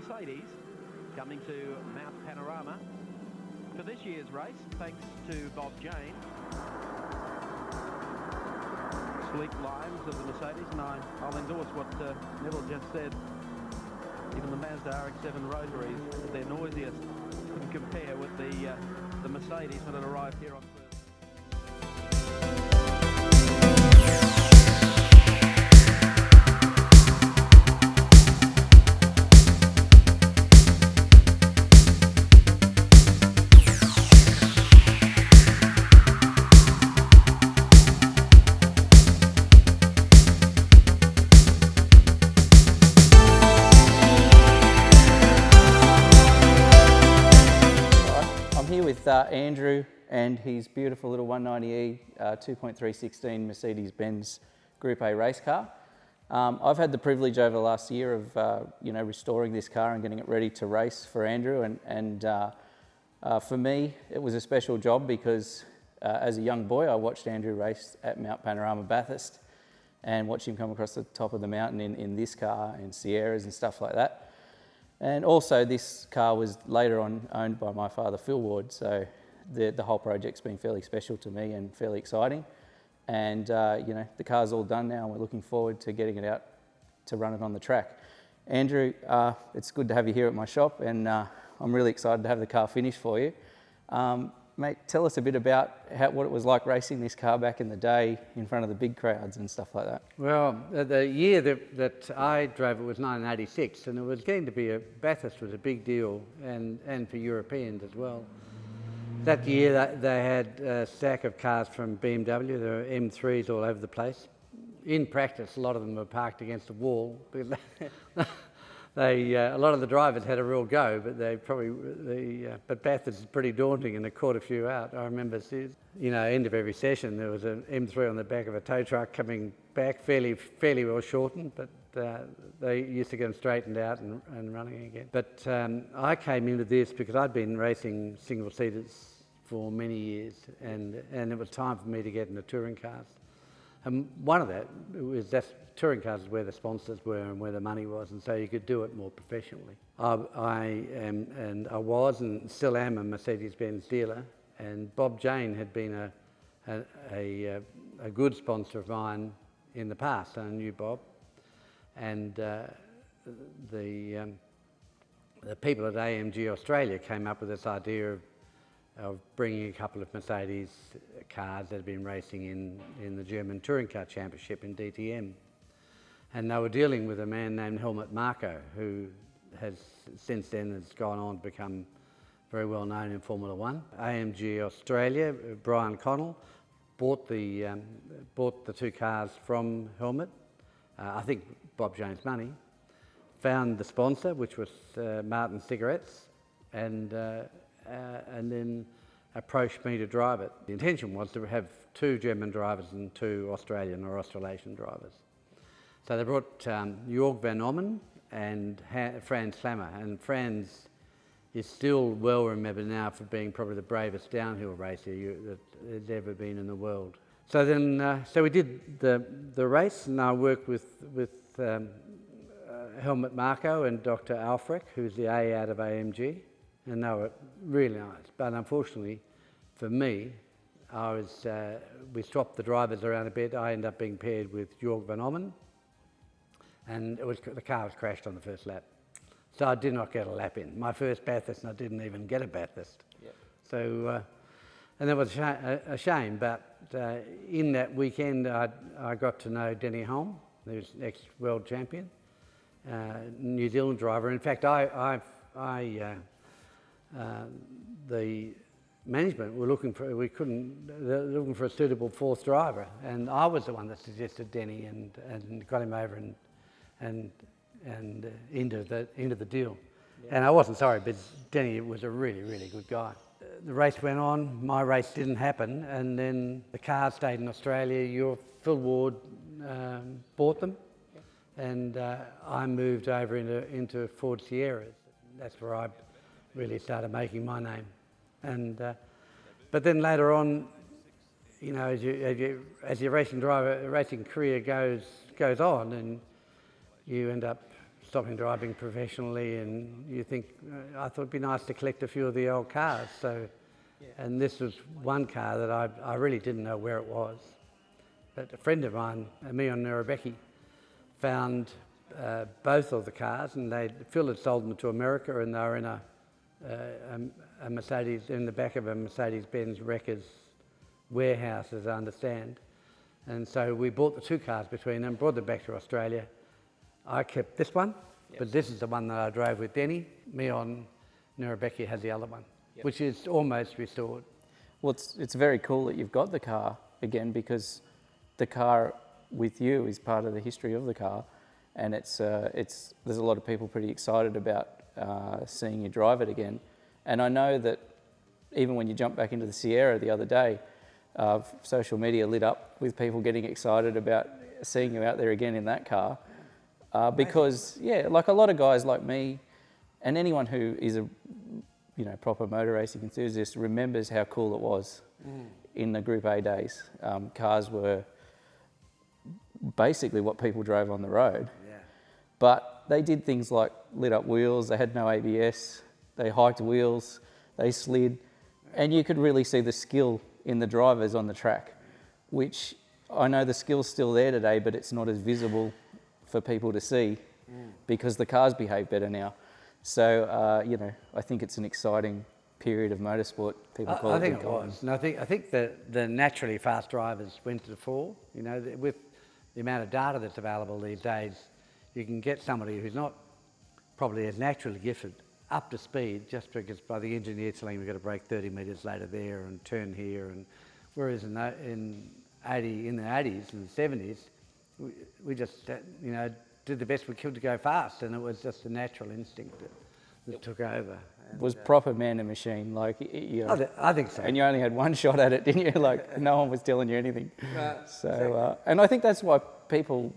Mercedes coming to Mount Panorama for this year's race, thanks to Bob Jane. Sleek lines of the Mercedes, and I'll endorse what Neville just said. Even the Mazda RX-7 rotaries, at their noisiest, couldn't compare with the Mercedes when it arrived here on Thursday. With Andrew and his beautiful little 190E 2.316 Mercedes-Benz Group A race car. I've had the privilege over the last year of restoring this car and getting it ready to race for Andrew, and for me it was a special job because as a young boy I watched Andrew race at Mount Panorama Bathurst and watched him come across the top of the mountain in this car and Sierras and stuff like that. And also this car was later on owned by my father, Phil Ward, so the whole project's been fairly special to me and fairly exciting. And the car's all done now and we're looking forward to getting it out to run it on the track. Andrew, it's good to have you here at my shop, and I'm really excited to have the car finished for you. Mate, tell us a bit about what it was like racing this car back in the day in front of the big crowds and stuff like that. Well, the year that I drove it was 1986, and it was going to be Bathurst was a big deal, and for Europeans as well. That year they had a stack of cars from BMW, there were M3s all over the place. In practice, a lot of them were parked against the wall. A lot of the drivers had a real go, but but Bathurst is pretty daunting, and they caught a few out. I remember, end of every session there was an M3 on the back of a tow truck coming back, fairly well shortened, but they used to get them straightened out and running again. But I came into this because I'd been racing single seaters for many years, and it was time for me to get into touring cars. And one of that was touring cars is where the sponsors were and where the money was, and so you could do it more professionally. I was and still am a Mercedes-Benz dealer, and Bob Jane had been a good sponsor of mine in the past. I knew Bob, and the people at AMG Australia came up with this idea of bringing a couple of Mercedes cars that had been racing in the German Touring Car Championship in DTM. And they were dealing with a man named Helmut Marko, who has since then has gone on to become very well known in Formula One. AMG Australia, Brian Connell, bought the two cars from Helmut, I think Bob Jane's money, found the sponsor, which was Martin Cigarettes, and then approached me to drive it. The intention was to have 2 German drivers and 2 Australian or Australasian drivers. So they brought Jörg van Ommen and Franz Klammer, and Franz is still well remembered now for being probably the bravest downhill racer that there's ever been in the world. So then, so we did the race, and I worked with Helmut Marko and Dr. Alfrek, who's the A out of AMG, and they were really nice. But unfortunately, for me, we swapped the drivers around a bit. I ended up being paired with Jörg van Ommen, and the car was crashed on the first lap. So I did not get a lap in. My first Bathurst, and I didn't even get a Bathurst. Yep. So, and that was a shame, but in that weekend I got to know Denny Hulme, who's ex-world champion, New Zealand driver. In fact, the management were looking for a suitable 4th driver, and I was the one that suggested Denny and got him over and into the deal. Yeah. And I wasn't sorry, but Denny was a really, really good guy. The race went on, my race didn't happen, and then the car stayed in Australia. Phil Ward bought them, and I moved over into Ford Sierras. That's where I really started making my name. And but then later on, you know, as your racing career goes on, and you end up stopping driving professionally, and you think, I thought it'd be nice to collect a few of the old cars. So, and this was one car that I really didn't know where it was. But a friend of mine, Helmut Marko, found both of the cars, and Phil had sold them to America, and they were in a Mercedes, in the back of a Mercedes-Benz wrecker's warehouse, as I understand. And so we bought the two cars between them, brought them back to Australia. I kept this one, but this is the one that I drove with Denny. Helmut Marko has the other one, which is almost restored. Well, it's very cool that you've got the car again, because the car with you is part of the history of the car, and there's a lot of people pretty excited about seeing you drive it again. And I know that even when you jumped back into the Sierra the other day, social media lit up with people getting excited about seeing you out there again in that car, because like a lot of guys like me and anyone who is a proper motor racing enthusiast remembers how cool it was in the Group A days. Cars were basically what people drove on the road, but they did things like lit up wheels, they had no ABS, they hiked wheels, they slid, and you could really see the skill in the drivers on the track, which I know the skill's still there today, but it's not as visible for people to see because the cars behave better now. So, I think it's an exciting period of motorsport. People call it. I think it was. And I think that the naturally fast drivers went to the fore. With the amount of data that's available these days, you can get somebody who's not probably as naturally gifted up to speed just because by the engineer telling him we've got to brake 30 metres later there and turn here. And whereas in the 80s and the 70s, we just did the best we could to go fast, and it was just a natural instinct that took over. It was proper man and machine, like I think so. And you only had one shot at it, didn't you? Like no one was telling you anything. So, and I think that's why people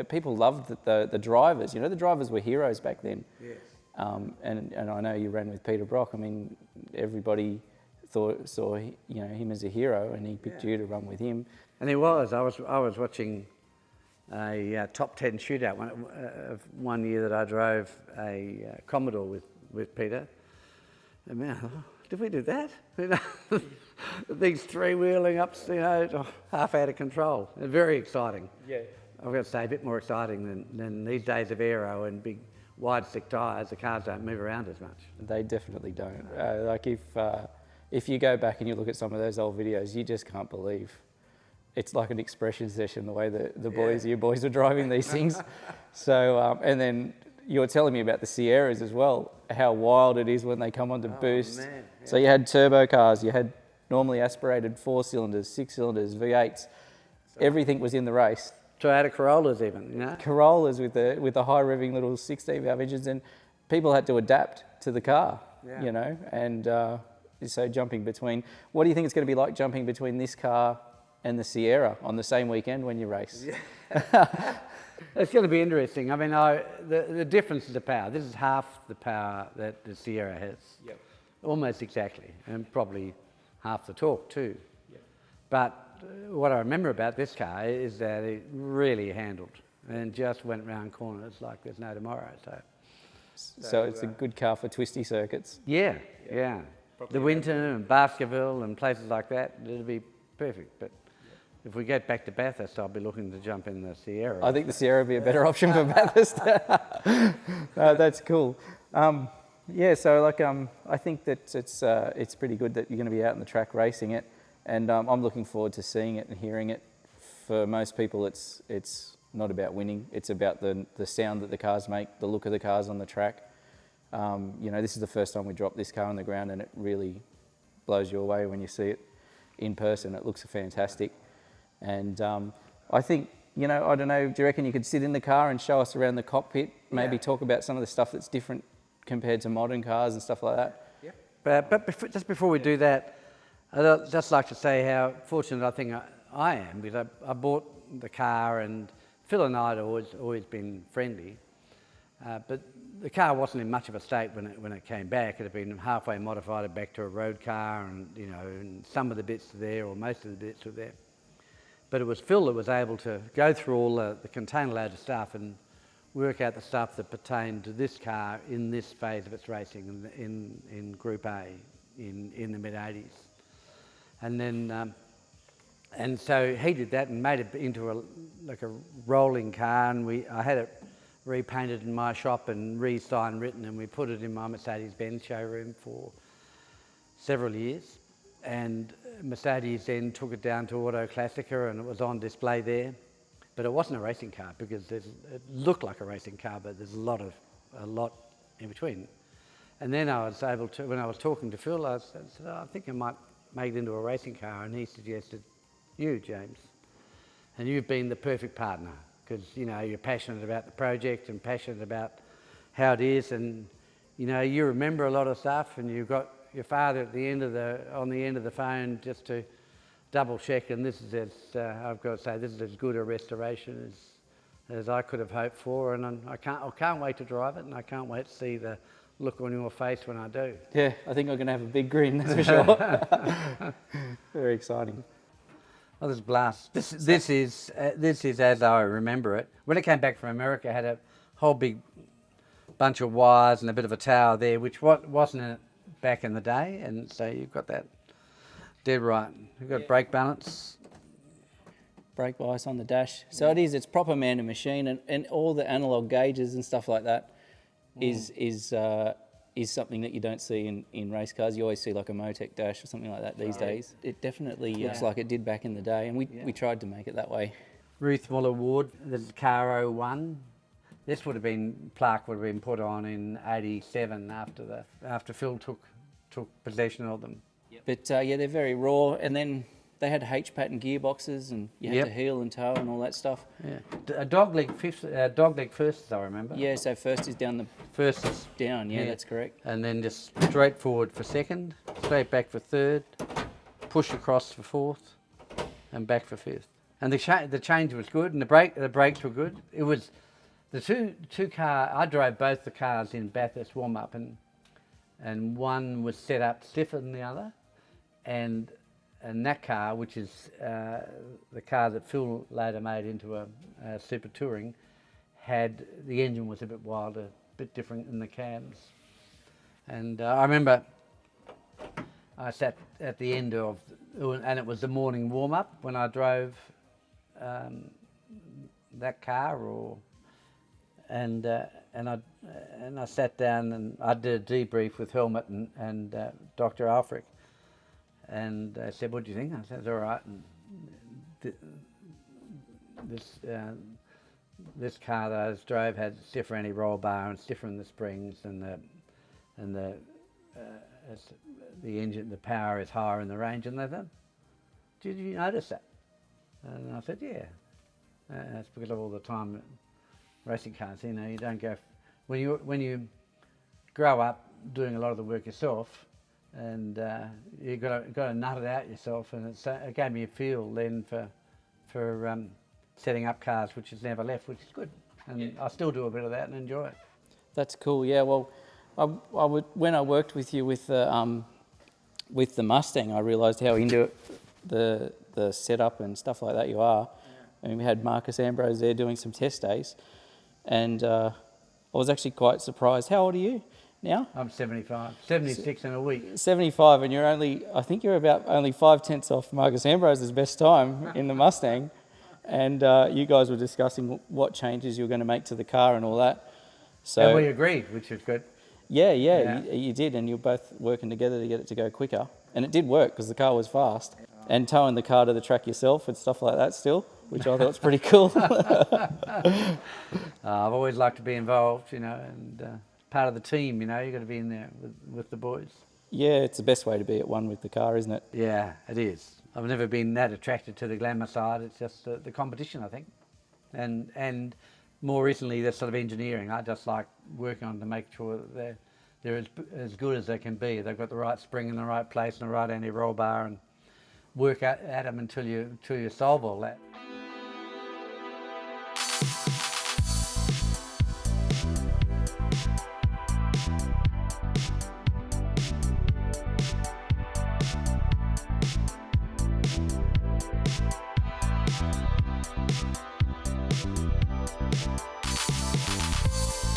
people loved the drivers. The drivers were heroes back then. Yes. And I know you ran with Peter Brock. I mean, everybody saw him as a hero, and he picked you to run with him. And he was. I was watching a top 10 shootout one year that I drove a Commodore with Peter. And man, I thought, did we do that? These three-wheeling ups, half out of control. Very exciting. Yeah. I've got to say, a bit more exciting than these days of aero and big wide stick tyres. The cars don't move around as much. They definitely don't. If you go back and you look at some of those old videos, you just can't believe. It's like an expression session, the way you boys are driving these things. So, and then you were telling me about the Sierras as well, how wild it is when they come onto boost. Man, yeah. So you had turbo cars, you had normally aspirated 4 cylinders, 6 cylinders, V8s. Everything was in the race. Toyota Corollas even, Corollas with the high revving little 16 valve engines, and people had to adapt to the car, and so jumping between. What do you think it's going to be like jumping between this car and the Sierra on the same weekend when you race? Yeah. It's going to be interesting. I mean, the difference is the power. This is half the power that the Sierra has. Yep. Almost exactly, and probably half the torque too. Yep. But what I remember about this car is that it really handled and just went round corners like there's no tomorrow. So it's a good car for twisty circuits. Yeah. The Winton and Baskerville and places like that, it'll be perfect. But if we get back to Bathurst, I'll be looking to jump in the Sierra. I think the Sierra would be a better option for Bathurst. That's cool. So I think that it's pretty good that you're going to be out on the track racing it, and I'm looking forward to seeing it and hearing it. For most people, it's not about winning; it's about the sound that the cars make, the look of the cars on the track. This is the first time we dropped this car on the ground, and it really blows you away when you see it in person. It looks fantastic. And I think, I don't know, do you reckon you could sit in the car and show us around the cockpit, maybe talk about some of the stuff that's different compared to modern cars and stuff like that? Yeah. But just before we do that, I'd just like to say how fortunate I think I am, because I bought the car, and Phil and I had always been friendly, but the car wasn't in much of a state when it came back. It had been halfway modified back to a road car, and and some of the bits were there, or most of the bits were there. But it was Phil that was able to go through all the container load of stuff and work out the stuff that pertained to this car in this phase of its racing in Group A in the mid-80s. And then, and so he did that and made it into like a rolling car, and I had it repainted in my shop and re-sign written, and we put it in my Mercedes-Benz showroom for several years. And Mercedes then took it down to Auto Classica, and it was on display there. But it wasn't a racing car, because it looked like a racing car, but there's a lot in between. And then I was able to, when I was talking to Phil, I said, I think I might make it into a racing car, and he suggested you, James. And you've been the perfect partner, because you're passionate about the project and passionate about how it is, and you remember a lot of stuff, and you've got your father at the end of on the end of the phone just to double check, and this is I've got to say, this is as good a restoration as I could have hoped for, and I can't wait to drive it, and I can't wait to see the look on your face when I do. Yeah, I think I'm going to have a big grin, that's for sure. Very exciting. Oh, this is blast. This is as I remember it. When it came back from America, it had a whole big bunch of wires and a bit of a tower there, which wasn't in it back in the day, and so you've got that dead right. You've got brake balance. Brake bias on the dash. So it's proper man to machine, and all the analog gauges and stuff like that is something that you don't see in race cars. You always see like a Motec dash or something like that these days. It definitely looks like it did back in the day, and we tried to make it that way. Ruth Muller Ward, the Car 01. This plaque would have been put on in '87 after Phil took possession of them. Yep. But they're very raw, and then they had H-pattern gearboxes, and you had to heel and toe and all that stuff. Yeah, a dogleg first, as I remember. Yeah, so first is down the... First is down, yeah, that's correct. And then just straight forward for second, straight back for third, push across for fourth, and back for fifth. And the change was good, and the brakes were good. It was the two car. I drove both the cars in Bathurst warm up, and one was set up stiffer than the other, and that car, which is the car that Phil later made into a Super Touring, the engine was a bit wilder, a bit different in the cabs. And I remember I sat at the end of, and it was the morning warm-up when I drove that car, and I sat down and I did a debrief with Helmut and Dr. Alfric. And they said, "What do you think?" I said, "It's all right." And this car that I just drove had stiffer anti-roll bar and stiffer in the springs, and the engine, the power is higher in the range. And they said, "Did you notice that?" And I said, "Yeah." That's because of all the time racing cars. You don't go when you grow up doing a lot of the work yourself. And you got to nut it out yourself, and it gave me a feel then for setting up cars, which has never left, which is good. And I still do a bit of that and enjoy it. That's cool. Yeah. Well, when I worked with you with the Mustang, I realised how into the setup and stuff like that you are. I mean, we had Marcus Ambrose there doing some test days, and I was actually quite surprised. How old are you now? I'm 75, 76 in a week. 75, and I think you're about only 5/10 off Marcus Ambrose's best time in the Mustang. And you guys were discussing what changes you were going to make to the car and all that. So, and we agreed, which is good. Yeah. You did, and you were both working together to get it to go quicker. And it did work because the car was fast. And towing the car to the track yourself and stuff like that still, which I thought was pretty cool. I've always liked to be involved, and part of the team, you've got to be in there with the boys. Yeah, it's the best way to be at one with the car, isn't it? Yeah, it is. I've never been that attracted to the glamour side. It's just the competition, I think. And more recently, the sort of engineering. I just like working on to make sure that they're as good as they can be. They've got the right spring in the right place and the right anti-roll bar, and work at them until you solve all that.